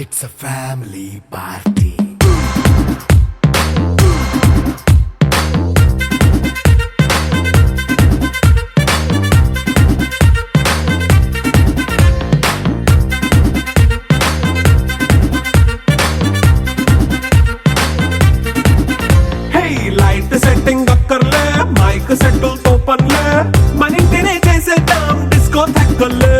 It's a family party. Hey, light setting akkarle, mic settle to panle, manintine chesedam disco thakkale.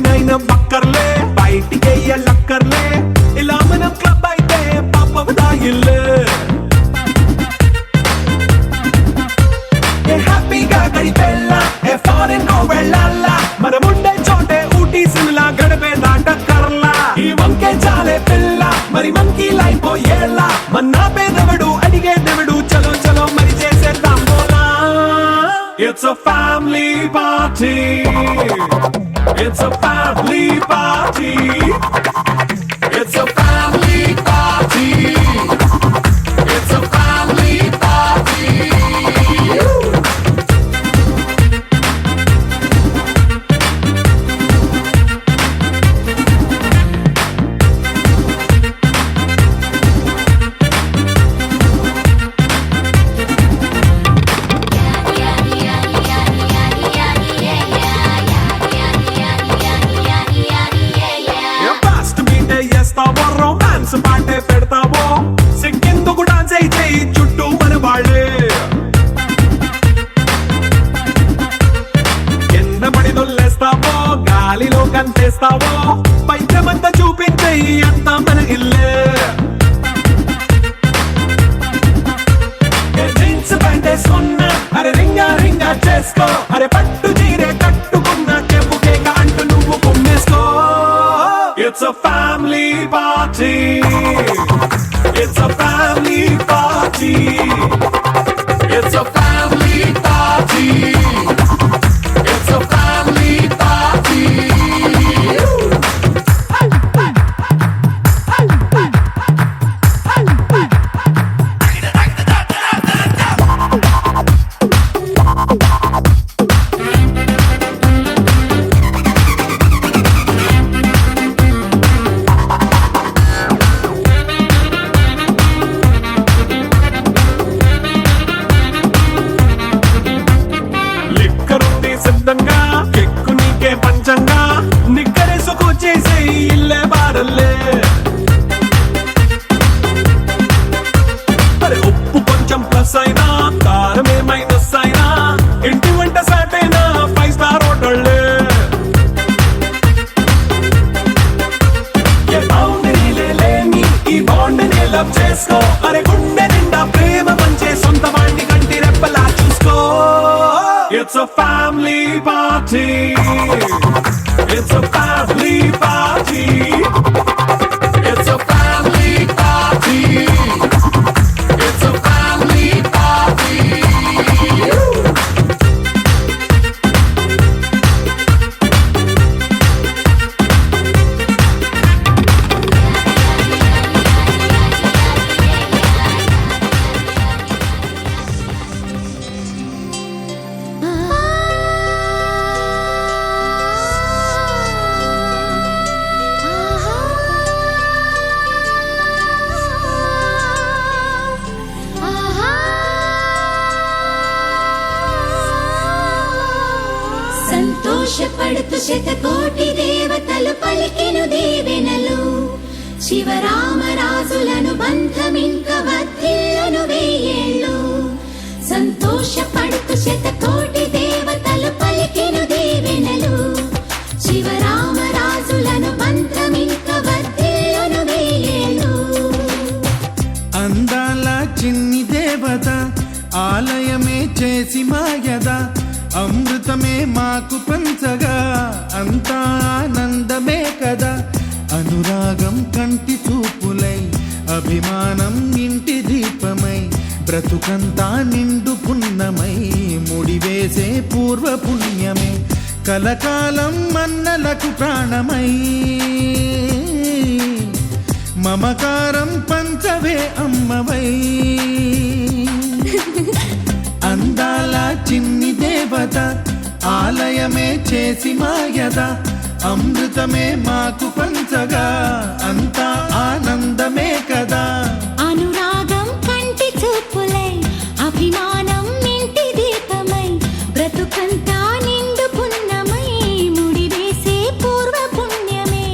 నైన బక్కర్లే బయటికెయ్య లక్కర్లే ఇలా మనం club అయితే పాపం దాయిల్లే ఏ హ్యాపీగా గడిపెళ్ళ ఏ ఫారెన్ కో వెళ్ళాల మనముండే చోటే ఊటీ సిమ్లా గడిపే దాటక్కర్లా ఈ వంకే చాలే పిల్ల మరి మంకీ లైఫ్ ఏళ్ళ మన్నా పేదవడు అడిగే దేవుడు చలో చలో మరి చేసేద్దాం బోలా. It's a family party. It's a family party. It's a family party. It's a family party. Romance పాటే పెడతావో సిక్కిందుకు డాన్స్ అయి చేయి చుట్టూ మన వాళ్ళే కింద పడి దొల్లేస్తావో గాలిలో కంచేస్తావో పైత్యమంతా చూపించేయి అంతా మన ఇల్లే. జీన్స్ ప్యాంటేసుకున్నా అరే రింగా రింగా చేసుకో అరే పట్టు చీరే కట్టుకున్న కేపు కేక అంటూ నువ్వు కుమ్మేసుకో. It's a family party. It's a family party. It's a family party. It's a family party. సిద్ధంగా కెక్కు నీకే పంచంగా నిక్కరేసుకు చేసే ఇల్లే బారల్లే అరే ఉప్పు కొంచెం ప్లస్ అయినా కారమే మైనస్ అయినా ఇంటి వంట సాట్ అయినా 5 స్టార్ హోటళ్ళే. ఏ బౌండరీలే లేని ఈ బాండ్ ని లవ్ చేసుకో అరే గుండె నిండా ప్రేమ పంచే సొంత వాణ్ణి కంటి రెప్పలా చూసుకో. It's a family party. It's a family party. It's a family party. It's a family party. సంతోషపడుతు శతకోటి దేవతలు పలికెను దీవెనలు శివరామరాజులను బంధమింక వర్ధిల్లును వెయ్యేళ్ళు. సంతోషపడుతు శతకోటి దేవతలు పలికెను దీవెనలు శివరామరాజులను బంధమింక వర్ధిల్లును వెయ్యేళ్ళు. అందాల చిన్ని దేవత ఆలయమే చేసి మాయద అమృతమే మాకు పంచగా అంతా ఆనందమే కదా. అనురాగం కంటి చూపులై అభిమానం ఇంటి దీపమై బ్రతుకంతా నిండు పున్నమై ముడివేసే పూర్వ పుణ్యమే కలకాలం మన్నలకు ప్రాణమై మమకారం పంచవే అమ్మవై అందాల చిన్ని దేవత ఆలయమే చేసి మాయద అమృతమే మాకు పంచగా అంతా ఆనందమే కదా అనురాగం కంటి చూపులై అభిమానం ఇంటి దీపమై బ్రతుకంతా నిండు పున్నమై ముడివేసే పూర్వ పుణ్యమే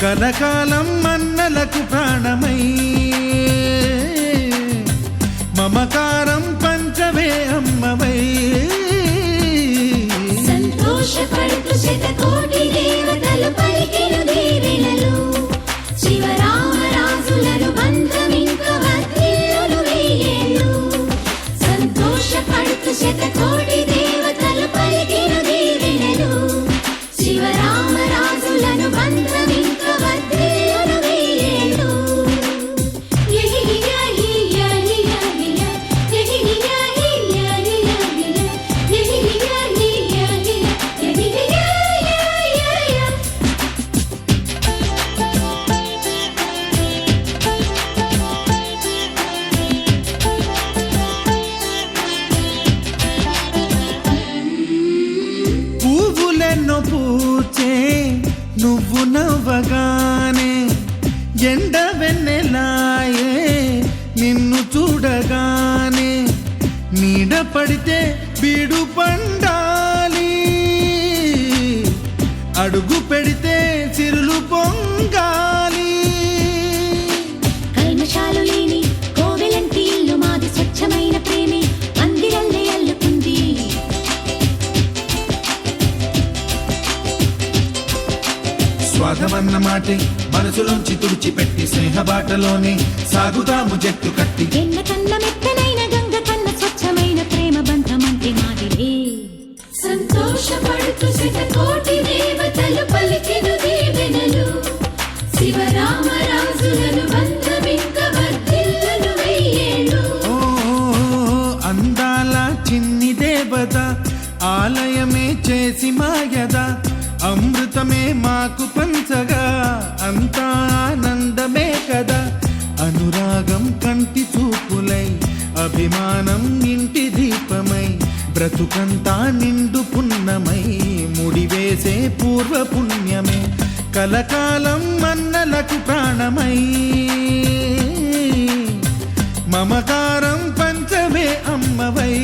కలకాలం మన్నలకు ప్రాణమై మమకారం పంచవే అమ్మవై సంతోషపడుతూ శతకోటి దేవతలు పలికెను దీవెనలు శివరామరాజులను బంధమింక వర్ధిల్లును వెయ్యేళ్ళు సంతోషపడుతూ శతకోటి దేవతలు పలికెను దీవెనలు శివరామరాజులను బంధమింక వర్ధిల్లును వెయ్యేళ్ళు పువ్వులెన్నో పూచే నువ్వు నవ్వగానే ఎండ వెన్నెలాయే నిన్ను చూడగానే నీడ పడితే బీడు పండాలి అడుగు పెడితే సిరులు పొంగాలి కల్మషాలు లేని కోవెలంటి ఇల్లు మాది స్వచ్ఛమైన ప్రేమే అందిరల్లే అల్లుకుంది స్వాగమన్న మాటే మనసులోంచి తుడిచిపెట్టి స్నేహబాటలోనే సాగుతాము జట్టు కట్టి ఎన్న కన్న మెత్తనైన గంగ కన్న స్వచ్ఛమైన ప్రేమ బంధమంటే మాదిలే సంతోషపడుతూ శతకోటి దేవతలు పలికెను దీవెనలు శివరామరాజులను బంధమింక వర్ధిల్లును వెయ్యేళ్ళు ఓ అందాల చిన్ని దేవత ఆలయమే చేసి మాయద అమృతమే మాకు పంచగా అంతా ఆనందమే కదా అనురాగం కంటి చూపులై అభిమానం ఇంటి దీపమై బ్రతుకంతా నిండు పున్నమై ముడివేసే పూర్వ పుణ్యమే కలకాలం మన్నలకు ప్రాణమై మమకారం పంచవే అమ్మవై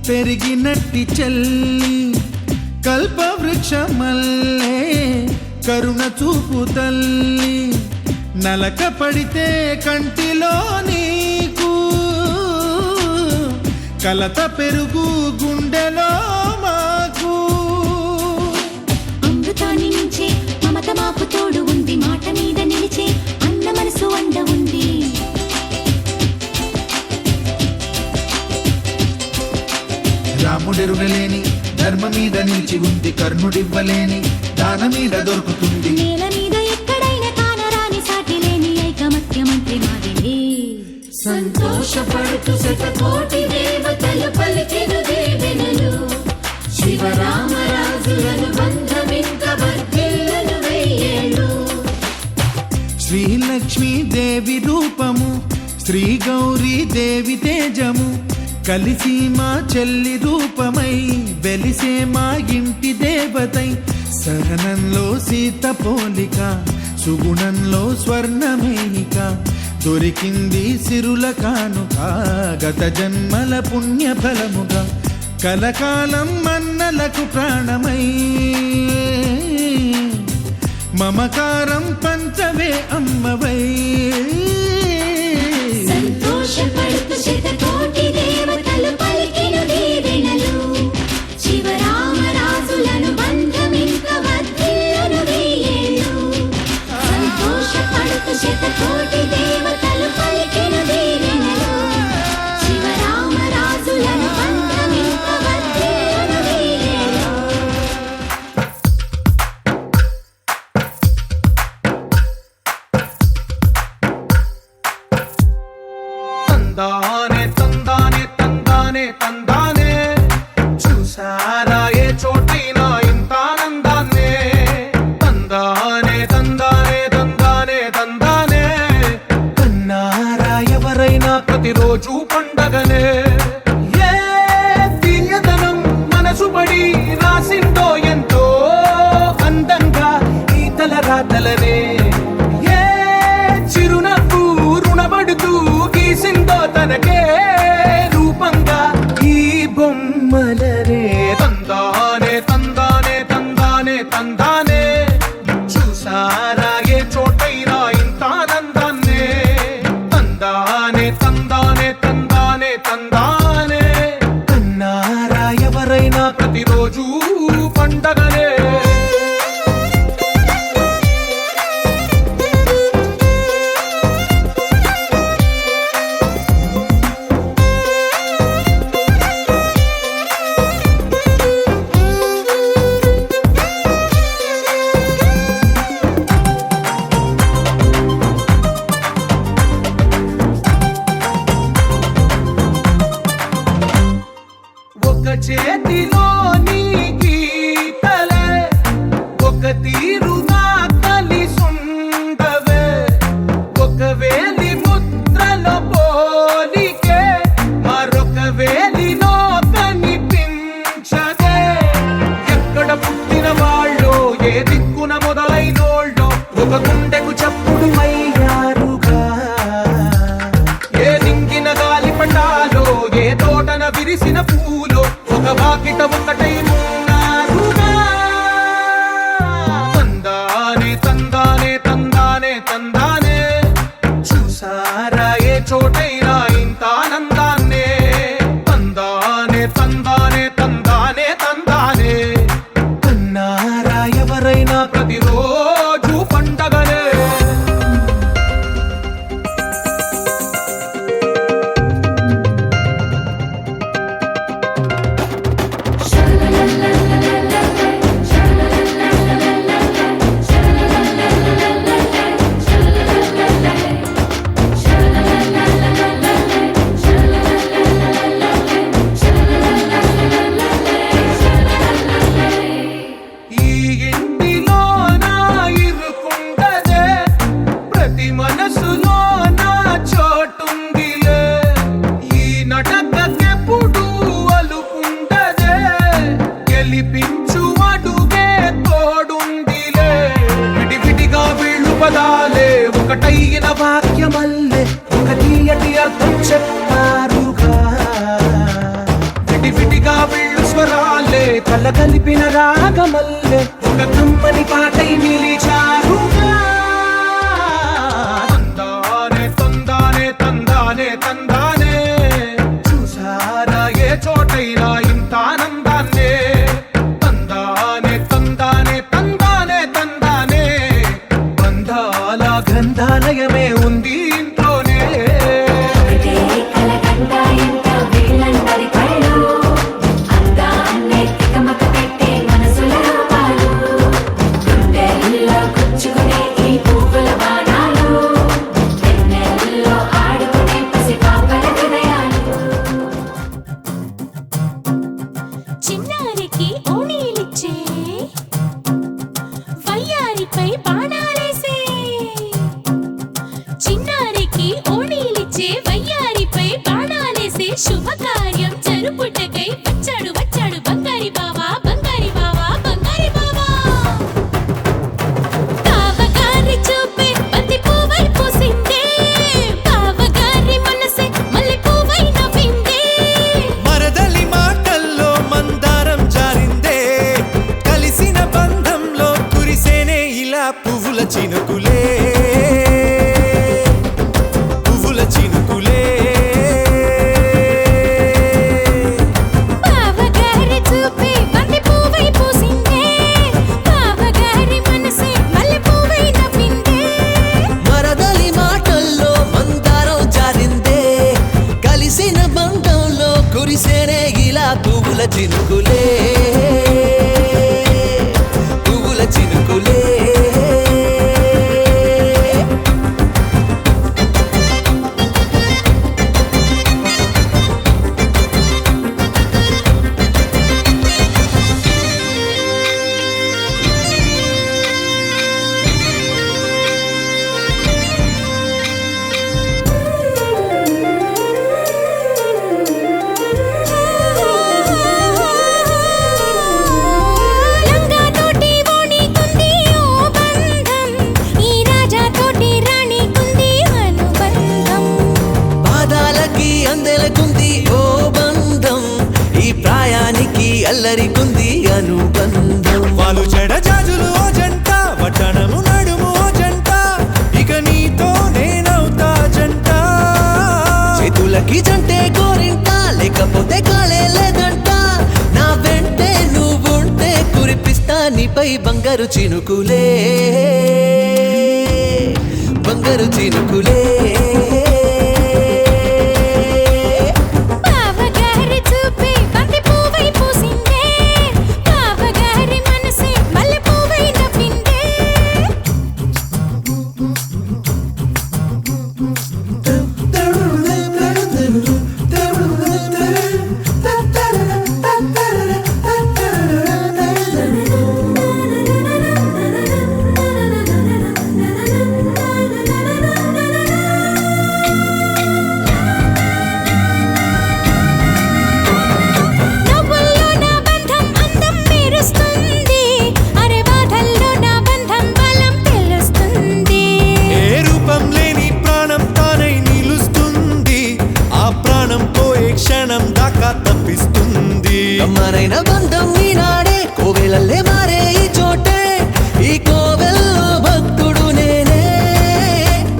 పెరిగినట్టి చెల్లి కల్పవృక్షమల్లే కరుణ చూపు తల్లి నలక పడితే కంటిలో నీకు కలత పెరుగు గుండెలో మాకు అమృతాన్ని మించే మమత మాకు తోడు ఉంది మాట మీద నిలిచే అన్న మనసు అండ ఉంది రాముడెరుగలేని ధర్మ మీద నిలిచి ఉంది కర్ణుడివ్వలేని దాన మీద దొరుకుతుంది నేల మీద ఎక్కడైనా కానరాని సాటి లేని ఐకమత్యమంటే మాదిలే సంతోషపడుతూ శతకోటి దేవతలు పలికెను దీవెనలు శివరామరాజులను బంధమింక వర్ధిల్లును వెయ్యేళ్ళు శ్రీలక్ష్మీ దేవి రూపము శ్రీ గౌరీ దేవి తేజము కలిసి మా చెల్లి రూపమై వెలిసే మా ఇంటి దేవతై సహనంలో సీత పోలిక సుగుణంలో స్వర్ణమేనిక దొరికింది సిరుల కానుక గత జన్మల పుణ్య ఫలముగా కలకాలం మన్నలకు ప్రాణమై మమకారం పంచవే అమ్మవై తందానే తందానే తందానే తందానే చూసారా ఏ చోటైనా ఇంత ఆనందాన్నే తందానే తందానే తందానే తందానే కన్నారా ఎవరైనా ప్రతిరోజు పండగనే ఏ తీయదనం మనసు పడి రాసిందో ఎంతో అందంగా ఈ తలరాతలనే ఏ చిరునవ్వు రుణపడుతూ గీసిందో తనకే రూపంగా ఈ బొమ్మలనే తందానే తందానే తందానే తందానే చూసారా ఏ చోటైనా ఇంత ఆనందాన్నే తందానే తందానే తందానే తందానే కన్నారా ఎవరైనా ప్రతిరోజు పండగనే ఒక చేతిలో నీ గీతలే ఒక తీరుగా కలిసుండవే ఒక వేలి ముద్రలో పోలికే మరొక వేలిలో కనిపించదే ఎక్కడ పుట్టిన వాళ్ళో ఏ దిక్కున మొదలైనోళ్ళో ఒక గుండెకు చప్పుడు అయ్యారుగా ఏ దింగిన గాలి పటాలో ఏ తోటన విరిసిన పూలో ఒక వాకిట ఒకటై ఉన్నారుగా తందానే తందానే తందానే తందానే చూసారా ఏ చోటైనా ఇంత ఆనందాన్నే తందానే తందానే తందానే తందానే కన్నారా ఎవరైనా ప్రతిరోజు పండగనే ఈ ఇంటిలో నా ఇరుకుండదే ప్రతి మనసులో నా చోటుందిలే ఈ నటకెప్పుడు అలుకుండదే గెలిపించు అడుగే తోడుందిలే విడివిడిగా వీళ్ళు పదాలే ఒకటైన వాక్యమల్లే ఒక తీయటి అర్థం చెప్పారుగా విడివిడిగా వీళ్ళు స్వరాలే కల కలిపిన రాగమల్లే ఒక కమ్మని పాటై నిలిచారుగా తందానే తందానే తందానే తందానే చూసారా ఏ చోటైనా ఇంత ఆనందాన్నే తందానే తందానే తందానే తందానే బంధాల గ్రంథాలయమే ఉంది ఇంట్లోనే ఒకటే కలకండ ఎంత వీళ్ళందరి కళ్ళు అందాన్నే తికమక పెట్టే మనసుల రూపాలు గుండెల్లో గుచ్చుకునే ఈ పువ్వుల బాణాలు వెన్నెల్లో ఆడుకునే పసిపాపల హృదయాలు చిన్నారికి ఓణీలిచ్చే వయ్యారిపై బాణాలేసే చిన్నారికి ఓణీలిచ్చే వయ్యారిపై బాణాలేసే శుభకార్యం జరుపుటకై వచ్చాడు వచ్చాడు బంగారి బావా బంగారి బావా బంగారి బావా బావగారి చూపే బంతి పువ్వై పూసిందే బావగారి మనసే మల్లె పువ్వై నవ్విందే మరదలి మాటల్లో మందారం జారిందే కలిసిన బంధంలో కురిసేనే ఇలా పువ్వుల చినుకులే పువ్వుల చినుకులే బావగారి చూపే బంతి పువ్వై పూసిందే బావగారి మనసే మల్లె పువ్వై నవ్విందే మరదలి మాటల్లో మందారం జారిందే కలిసిన బంధంలో కురిసేనే ఇలా పువ్వుల చినుకులే పువ్వుల చినుకులే కనులకి జంటే గోరింట లేకపోతే కాలే లేదంట నా వెంటే నువ్వుంటే కురిపిస్తా నీపై బంగారు చినుకులే బంగారు చినుకులే బావగారి చూపే బంతి పువ్వై పూసిందే బావగారి మనసే మల్లె పువ్వై నవ్విందే నవ్వుల్లో నా బంధం అందం మెరుస్తుంది అరే బాధల్లో నా బంధం బలం తెలుస్తుంది ఏ రూపం లేని ప్రాణం తానై నిలుస్తుంది ఆ ప్రాణం పోయే క్షణం దాకా తప్పిస్తుంది అమ్మనైన బంధం ఈనాడే కోవెలల్లే మారే ఈ చోటే ఈ కోవెల్లో భక్తుడు నేనే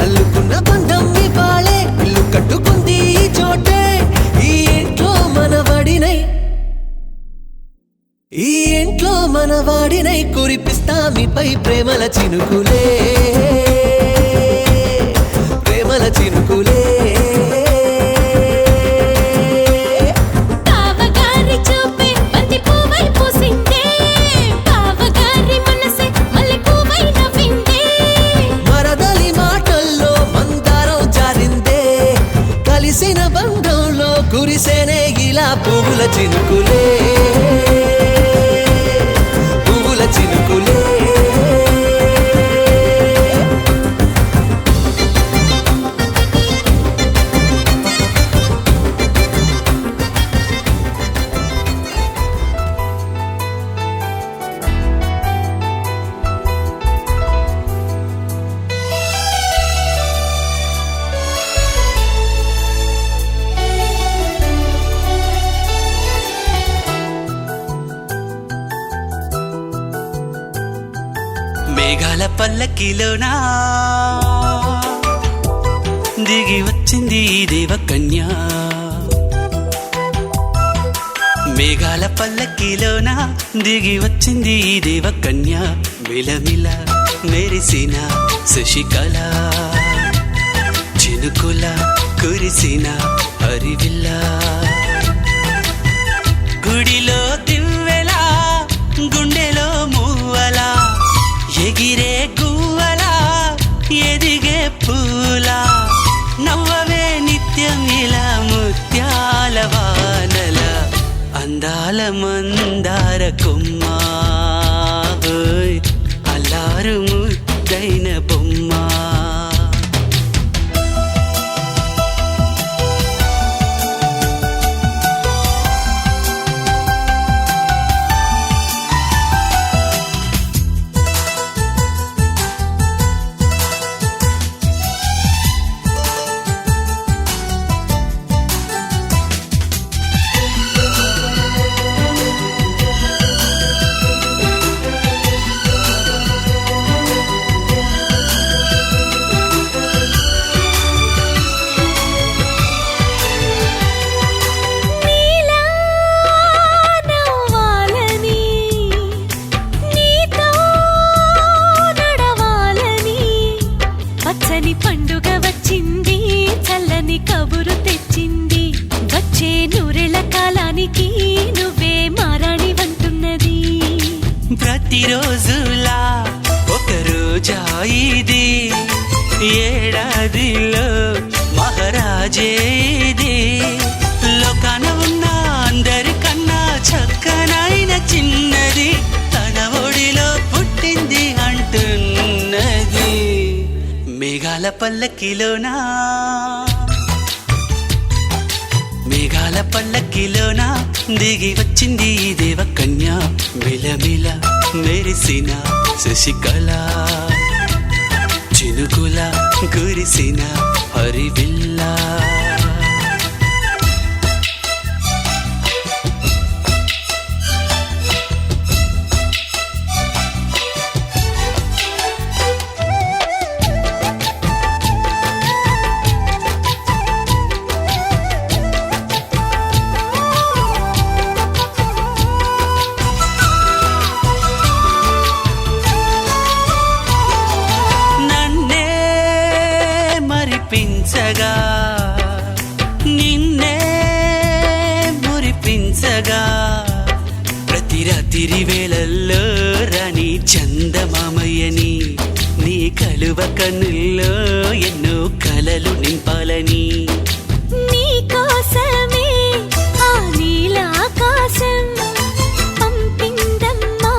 అల్లుకున్న బంధం ఈ పాళే ఇల్లు కట్టుకుంది ఈ చోటే ఈ ఇంట్లో మనవాడినై ఈ ఇంట్లో మనవాడినై కురిపిస్తా మీపై ప్రేమల చినుకులే ప్రేమల చినుకులే బావగారి చూపే బంతి పువ్వై పూసిందే బావగారి మనసే మల్లె పువ్వై నవ్విందే మరదలి మాటల్లో మందారం జారిందే కలిసిన బంధంలో కురిసేనే ఇలా పువ్వుల చినుకులే పువ్వుల చినుకులే మేఘాల పల్లకిలోనా దిగి వచ్చింది ఈ దేవకన్య మేఘాల పల్లకిలోన దిగి వచ్చింది ఈ దేవకన్య మిలమిల మెరిసిన శశికళ చినుకుల కురిసిన హరివిల్ల గుడిలో దివ్వెలా గుండెలో మూవలా ఎగిరే గువ్వలా ఎదిగే పూలా నవ్వవే నిత్యం ఇలా ముత్యాల వానల అందాల మందార కొమ్మ ఓయ్ అల్లారు ముద్దైన బొమ్మ నీలా నవ్వాలని నీతో నడవాలని పచ్చని పండుగ వచ్చింది చల్లని కబురు తెచ్చింది వచ్చే నూరెళ్ళ కాలానికి నువ్వే మారాణి వంటున్నది ప్రతిరోజులా ఒక రోజా ఇది ఏడాదిలో మహారాజే ఇది లోకాన ఉన్న అందరికన్నా చక్కనైన చిన్నది తన ఒడిలో పుట్టింది అంటున్నది మేఘాల పల్లకిలోనా మేఘాల పల్లకిలోన దిగి వచ్చింది ఈ దేవకన్య మిలమిల మెరిసిన శశికళ చినుకుల కురిసిన హరివిల్లా కవ్వించగా నిన్నే మురిపించగా ప్రతి రాత్రి వేళల్లో రాణి చందమామయ్యని నీ కలువ కన్నుల్లో ఎన్నో కలలు నింపాలని నీ కోసమే ఆ నీలాకాశం పంపిందమ్మా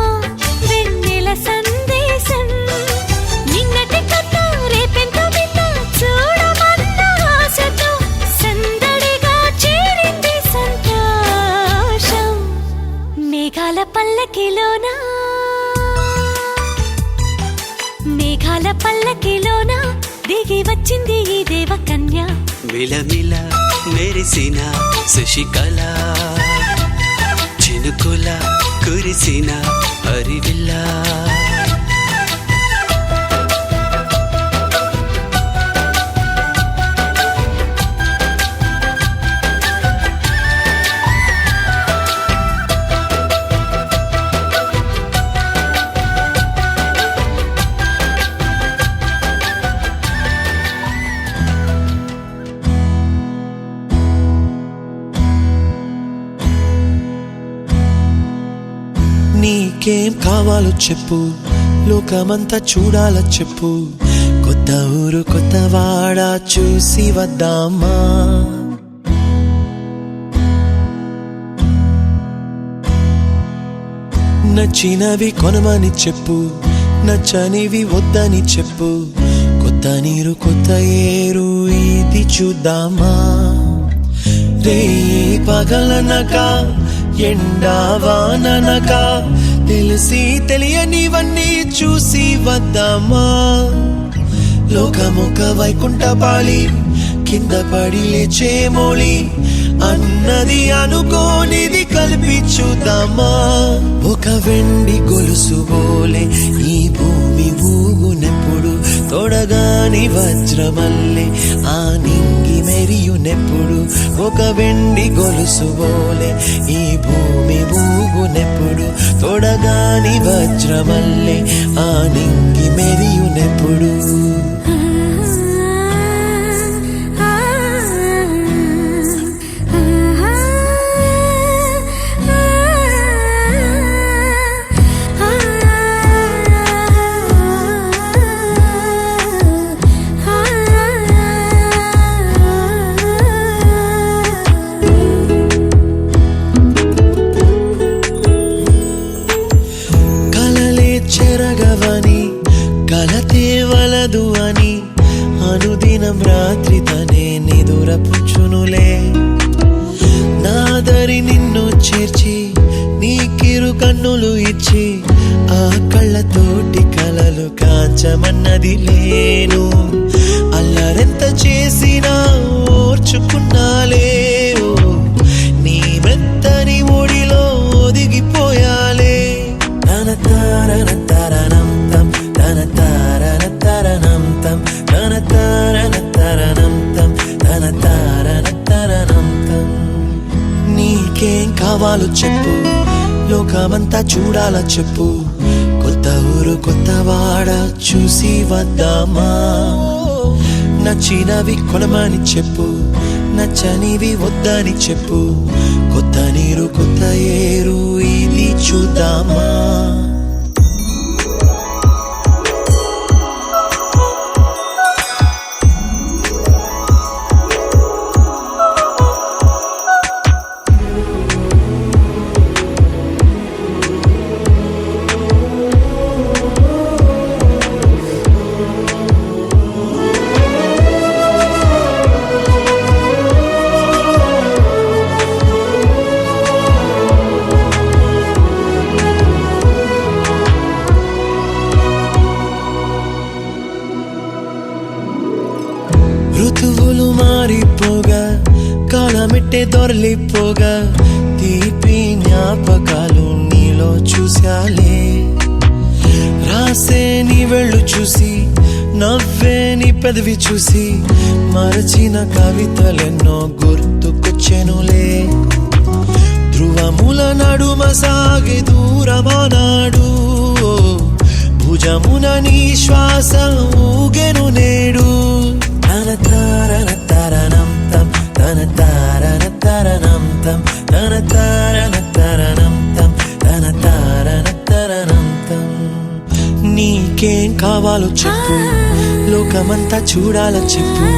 వెన్నెల సందేశం నిన్నటి కథ రేపెంత వింత చూడమన్న ఆశతో సందడిగా చేరింది సంతోషం మేఘాల పల్లకిలోన దిగి వచ్చింది ఈ దేవకన్య మిలమిల మెరిసిన శశికళ చినుకుల కురిసిన హరివిల్లా నీకేం కావాలో చెప్పు లోకమంతా చూడాల చెప్పు కొత్త ఊరు కొత్త వాడ చూసి వద్దామా నచ్చినవి కొనమని చెప్పు నచ్చనివి వద్దని చెప్పు కొత్త నీరు కొత్త ఏరు ఇది చూద్దామా రే పగలనక ఎండావాననక తెలిసి తెలియనివన్నీ చూసి వద్దామా లోకమొక వైకుంఠపాళి కింద పడి లేచే మోళి అన్నది అనుకోనిది కలిపి చూద్దామా ఒక వెండి గొలుసు బోలే ఈ భూమి ఊగునెప్పుడు తొడగాని వజ్రమల్లే ఆ నింగి మెరియునెప్పుడు ఒక వెండి గొలుసు బోలే ఈ భూమి ఊగునెప్పుడు తొడగాని వజ్రమల్లే ఆ నింగి మెరియునెప్పుడు చెరగవని కలతే వలదు అని అనుదినం రాత్రి తనే నిదురపుచ్చునులే నాదరి నిన్ను చేర్చి నీకిరు కన్నులు ఇచ్చి ఆ కళ్ళతోటి కలలు కాంచమన్నది లేను అల్లరెంత చేసినా ఓర్చుకున్నాలే నీ మెత్తని ఒడిలో ఒదిగిపోయాలే నీకేం కావాలో చెప్పు లోకమంతా చూడాల చెప్పు కొత్త ఊరు కొత్త వాడ చూసి వద్దామా నచ్చినవి కొనమని చెప్పు నచ్చనివి వద్దని చెప్పు కొత్త నీరు కొత్త ఏరు ఇది చూద్దామా ఋతువులు మారిపోగా కాలమెట్టే దొరలిపోగా తీపి జ్ఞాపకాలు నీలో చూశాలే రాసే నీ వెళ్ళు చూసి నవ్వే నీ పెదవి చూసి మరచిన కవితలెన్నో గుర్తుకొచ్చెనులే ధ్రువముల నడుమ సాగి దూరమానాడు భుజమున నీ శ్వాస ఊగెను నేడు తన తన తారన తరణం తం తన తారన తరణం తం. నీకేం కావాలో చెప్పు, లోకమంతా చూడాల చెప్పు,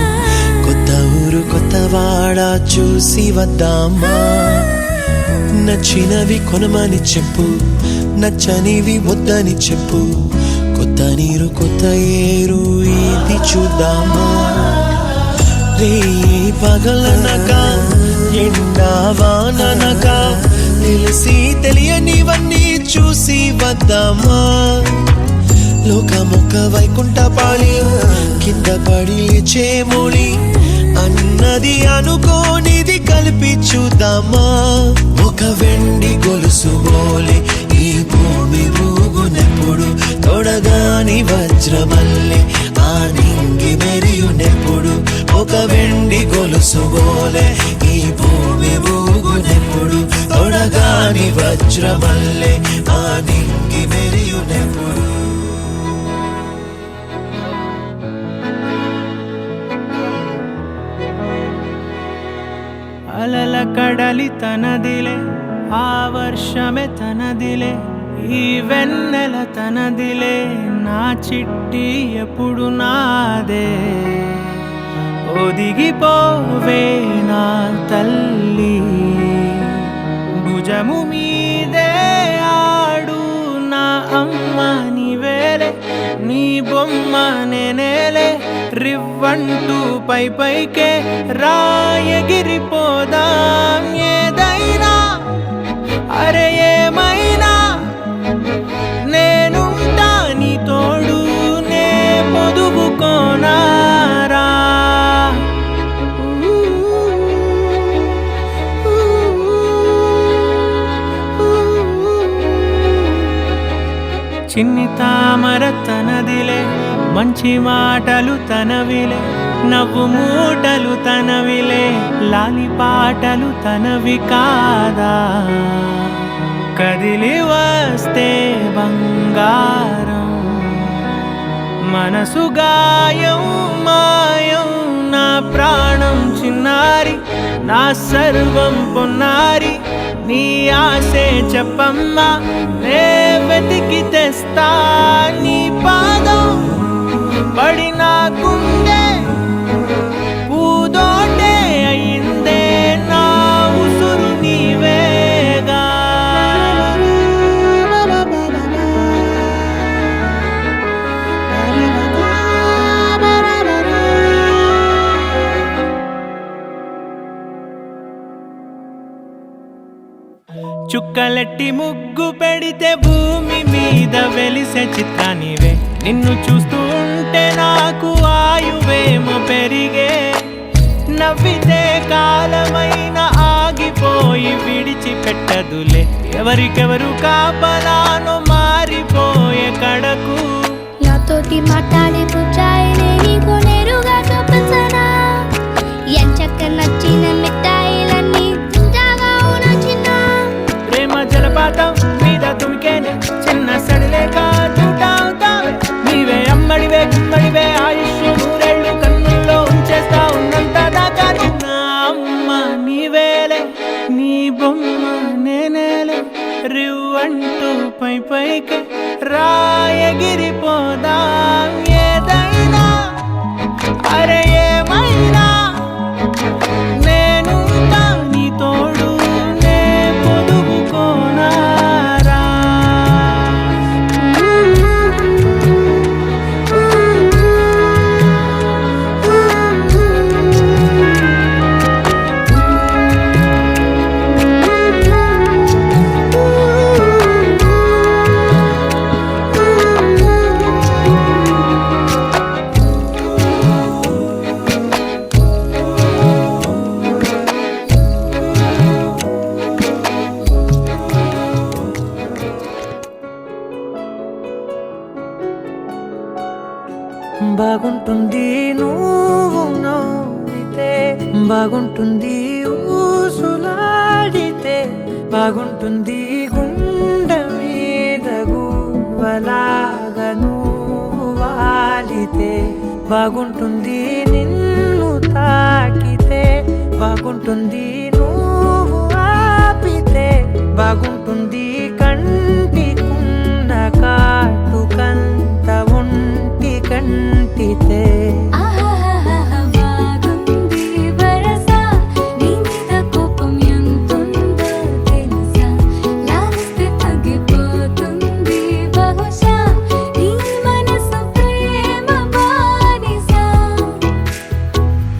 కొత్త ఊరు కొత్త వాడ చూసి వద్దామా. నచ్చినవి కొనమని చెప్పు, నచ్చనివి వద్దని చెప్పు, కొత్త నీరు కొత్త ఏరు ఇది చూద్దామా. రే పగలనక ఎండా వాననక తెలిసి తెలియనివన్నీ చూసి వద్దామా. లోకమొక్క వైకుంఠపాళి కింద పడి లేచే మూలి అన్నది అనుకోనిది కలిపి చూద్దామా. ఒక వెండి గొలుసు బోలే ఈ భూమి ఊగునెప్పుడు, తొడగాని వజ్రమల్లె ఆ నింగి మెరియునెప్పుడు. ఒక వెండి గొలుసు బోలే ఈ భూమి ఊగునెప్పుడు, తొడగాని వజ్రమల్లె ఆ నింగి మెరియునెప్పుడు. అలల కడలి తనదిలే, ఆ వర్షమే తనదిలే, ఈ వెన్నెల తనదిలే, నా చిట్టి ఎప్పుడు నాదే. ఒదిగిపోవే నా తల్లి, భుజము మీదే ఆడు నా అమ్మ నీవేలే, నీ బొమ్మ నేనేలే. రివ్వంటూ పై పైకే రాయగిరిపోదాం ఏదైనా, అరే ఏమైనా నేనుంటా నీ తోడు, నే పొదుపుకోనారా. చిన్ని తామర తనదిలే, మంచి మాటలు తనవిలే, నవ్వు మూటలు తనవిలే, లాలి పాటలు తనవి కాదా. కదిలి వస్తే బంగారం, మనసు గాయం మాయం, నా ప్రాణం చిన్నారి, నా సర్వం పొన్నారి. నీ ఆశే చెప్పమ్మా, నే వెతికి తెస్తా నీ పాదం. పడి నా గుండె పూదోటే అయిందే, నా ఉసురు నీవేగా. చుక్కలెట్టి ముగ్గు పెడితే భూమి మీద వెలిసే చిత్రానివే, నిన్ను చూస్తూ ఉంటే నాకు ఆయువేమో పెరిగే. నవ్వితే కాలమైన ఆగిపోయి విడిచిపెట్టదులే, ఎవరికెవరు కాపలానో మారిపోయే కడకు. నాతోటి మాట్లాడే పుచ్చాయినే నీకు నేరుగా చూపించనా, ఎంచక్క నచ్చిన మిఠాయిలన్నీ తింటాగా నచ్చిన. ప్రేమ జలపాతం మీద తుమికేనే, చిన్న సడిలేక చూటావుతావే. నీవే అమ్మడివే గుమ్మడివే, ఆయుష్ నూరేళ్ళు కన్నుల్లో ఉంచేస్తా ఉన్నంత దాకా. నా అమ్మ నీవేలే, నీ బొమ్మ నేనేలే, రివ్వంటూ పై పైకి రాయగిరిపోదాం ఏదైనా, అరే ఏమైనా నేనుంటా నీ తోడు, నే పొదుపుకోనారా. బాగుంటుంది నువ్వు నవ్వితే, బాగుంటుంది ఊసులాడితే, బాగుంటుంది గుండె మీద గువ్వలాగా నువ్వు వాలితే, బాగుంటుంది నిన్ను తాకితే, బాగుంటుంది నువ్వు ఆపి బాగుంటుంది కంటికున్న కాటుకంత ఒంటి కంటితే ఆహాహాహా బాగుంది వరస నీ మీద కోపం ఎంతుందో తెలుసా లాలిస్తే తగ్గిపోతుంది బహుశా నీ మనసు ప్రేమ బానిస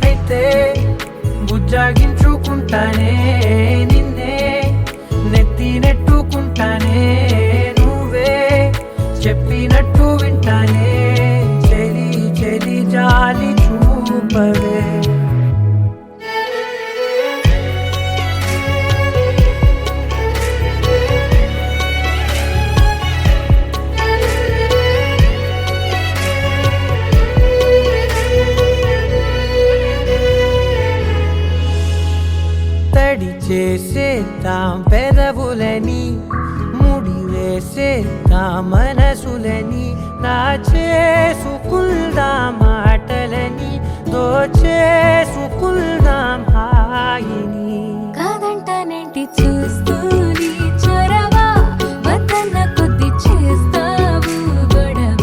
అయితే బుజ్జాగించుకుంటానే నిన్నే నెత్తి నెట్టుకుంటానే నువ్వే చెప్పినట్టు వింటానే చెలి చెలి జాలి చూపవే తడి చేసేద్దాం పెదవులని ముడి వేసేద్దాం మనసులని నా చేసుకుందాం మాటలని దోచేసుకుందాం హాయిని కాదంటానేంటి చూస్తూని చొరవ వద్దన్న కొద్ది చేస్తావు గొడవ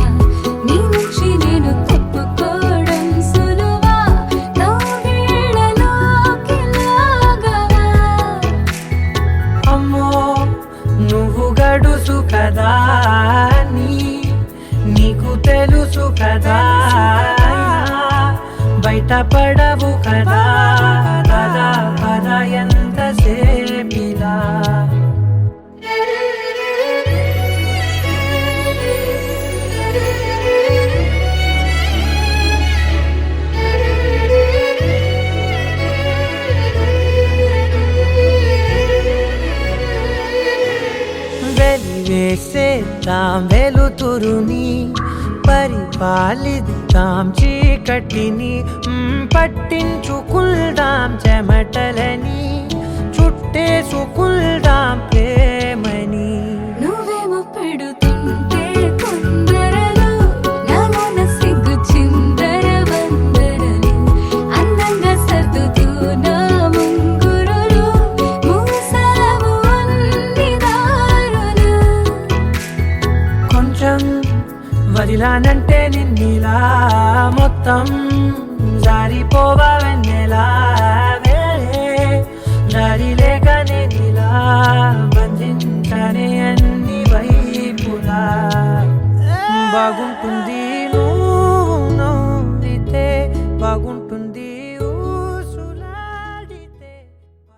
నీ నుంచి నేను తప్పుకోవడం సులువా కౌగిళ్ళలోకి లాగవా అమ్మో నువ్వు గడుసు కదా నీకు తెలుసు కదా బయట పడవు కదా పద పద ఎంతసేపిలా వెలివేసేద్దాం వెలుతురుని పరిపాలిద్దాం చీకటిని పట్టించుకుందాం చెమటలని చుట్టేసుకుందాం ప్రేమని నువ్వేమో పెడుతుంటే కొందరలు నాలోన సిగ్గు చిందర వందరలు అందంగా సర్దుతూ నా ముంగురులు మూసావు అన్ని దారులు కొంచెం వదిలానంటే నిన్నిలా మొత్తం జారిపోవా వెన్నెలా వేరే దారి లేక నేనిలా బంధించనే అన్ని వైపులా బాగుంటుంది